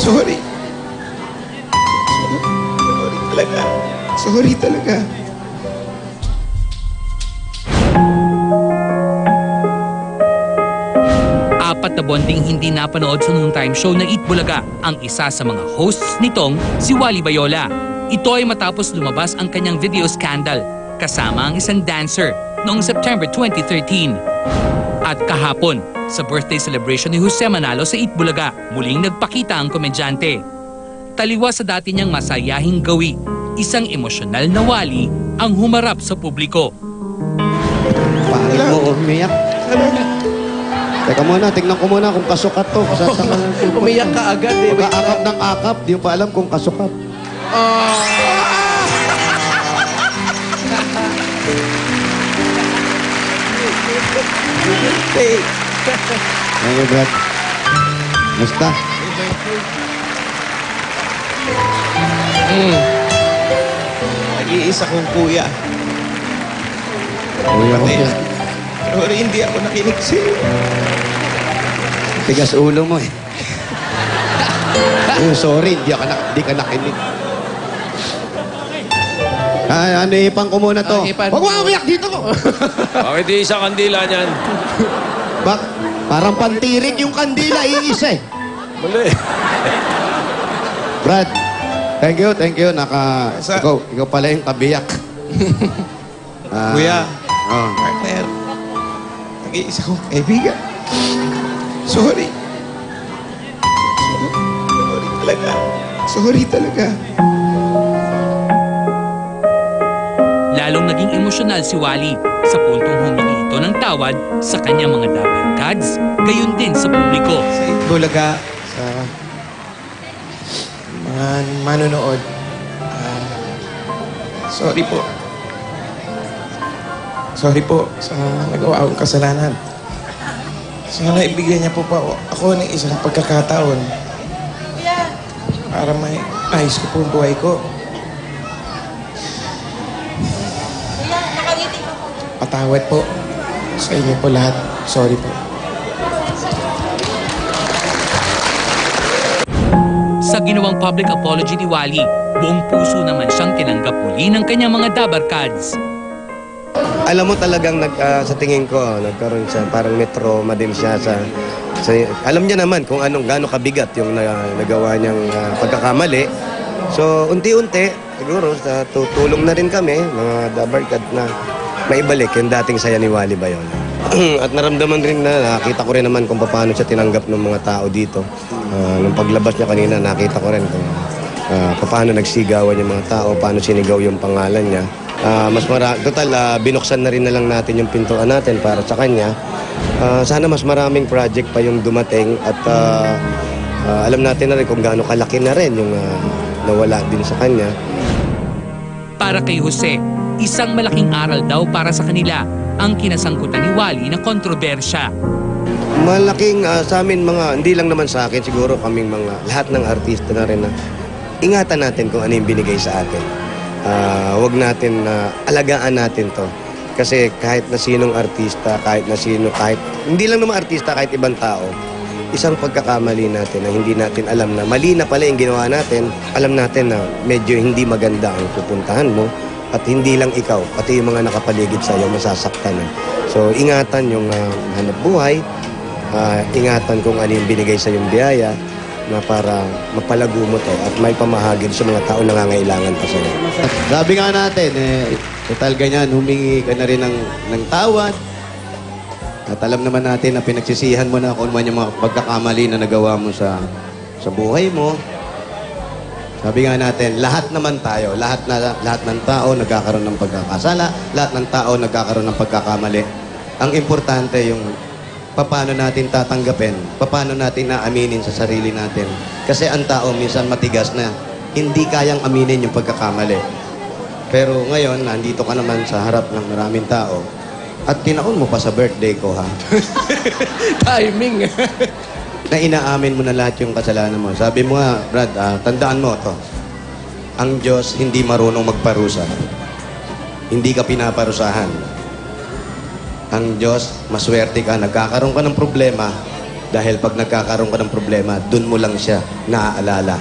Sorry. Sorry talaga. Sorry talaga. Apat na buwan ding hindi napanood sa noontime show na Eat Bulaga ang isa sa mga hosts nitong si Wally Bayola. Ito ay matapos lumabas ang kanyang video scandal kasama ang isang dancer noong September 2013. At kahapon, sa birthday celebration ni Jose Manalo sa Eat Bulaga, muling nagpakita ang komedyante. Taliwa sa dati niyang masayahing gawi, isang emosyonal na Wally ang humarap sa publiko. Bakit mo umiyak? Teka muna, tingnan ko muna kung kasukat to. Umiyak ka agad eh. Pagka-akap ng akap, di mo pa alam kung kasukat. Thank you, Brad. Basta. Nag-iisa kong kuya. Kuya ko siya. Pero hindi ako nakinig sa'yo. Tigas ulo mo eh. Sorry, di ka nakinig. Ano, ipang ko muna to. Huwag mo umiyak dito ko. Bakit di isang kandila niyan? Parang pantirik yung kandila, iisa eh. Mali. Brad, thank you. Ikaw pala yung kabiyak. Kuya. Oh. Partner. Nag-iisa kong kaibigan. Sorry. Sorry talaga. Sorry talaga. Lalong naging emosyonal si Wally sa puntong humingi ito ng tawad sa kanyang mga dabarkads, gayon din sa publiko. Sa Eat Bulaga, sa mga manonood, sorry po. Sorry po sa nagawa akong kasalanan. Sana ibigyan niya po pa ako ng isang pagkakataon para may ayos ko po ang buhay ko. Patawad po sa inyo po lahat. Sorry po. Sa ginawang public apology ni Wally, buong puso naman siyang tinanggap muli ng kanyang mga dabarkads. Alam mo talagang sa tingin ko, nagkaroon siya, parang may trauma din siya sa alam niya naman kung gaano kabigat yung nagawa niyang pagkakamali. So, unti-unti, siguro, tutulong na rin kami, mga dabarkad na maibalik yung dating saya ni Wally Bayola. At naramdaman rin nakita ko rin naman kung paano siya tinanggap ng mga tao dito. Nung paglabas niya kanina, nakita ko rin kung paano nagsigawan yung mga tao, paano sinigaw yung pangalan niya. Binuksan na rin na lang natin yung pintuan natin para sa kanya. Sana mas maraming project pa yung dumating at alam natin na rin kung gaano kalaki na rin yung nawala din sa kanya. Para kay Jose, isang malaking aral daw para sa kanila ang kinasangkutan ni Wally na kontrobersya. Malaking sa amin hindi lang naman sa akin, siguro kaming lahat ng artista na rin na ingatan natin kung ano yung binigay sa atin. Huwag natin alagaan natin to. Kasi kahit na sinong artista, hindi lang naman artista, kahit ibang tao, isang pagkakamali natin na hindi natin alam na mali na pala yung ginawa natin, alam natin na medyo hindi maganda ang pupuntahan mo at hindi lang ikaw, pati yung mga nakapaligid sa iyo masasaktan. So ingatan yung hanap buhay, ingatan kung ano yung binigay sa yung biyaya na para mapalago mo to at may pamahagi sa mga tao nangangailangan pa sa'yo. Sabi nga natin, total ganyan, humingi ka na rin ng tawad. At alam naman natin na pinagsisihan mo na kung man yung mga pagkakamali na nagawa mo sa buhay mo. Sabi nga natin, lahat naman tayo, lahat ng tao nagkakaroon ng pagkakasala, lahat ng tao nagkakaroon ng pagkakamali. Ang importante yung paano natin tatanggapin, paano natin naaminin sa sarili natin. Kasi ang tao minsan matigas na hindi kayang aminin yung pagkakamali. Pero ngayon, nandito ka naman sa harap ng maraming tao at tinaon mo pa sa birthday ko, ha? Timing. Na inaamin mo na lahat yung kasalanan mo. Sabi mo nga, Brad, tandaan mo to. Ang Diyos hindi marunong magparusa. Hindi ka pinaparusahan. Ang Diyos, maswerte ka, nagkakaroon ka ng problema, Dahil pag nagkakaroon ka ng problema, dun mo lang siya naaalala.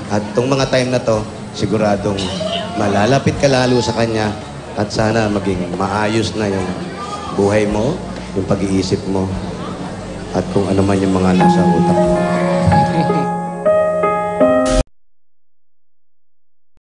At itong mga time na to, siguradong malalapit ka lalo sa kanya at sana maging maayos na yung buhay mo, yung pag-iisip mo, at kung ano man yung mga nasa utak mo.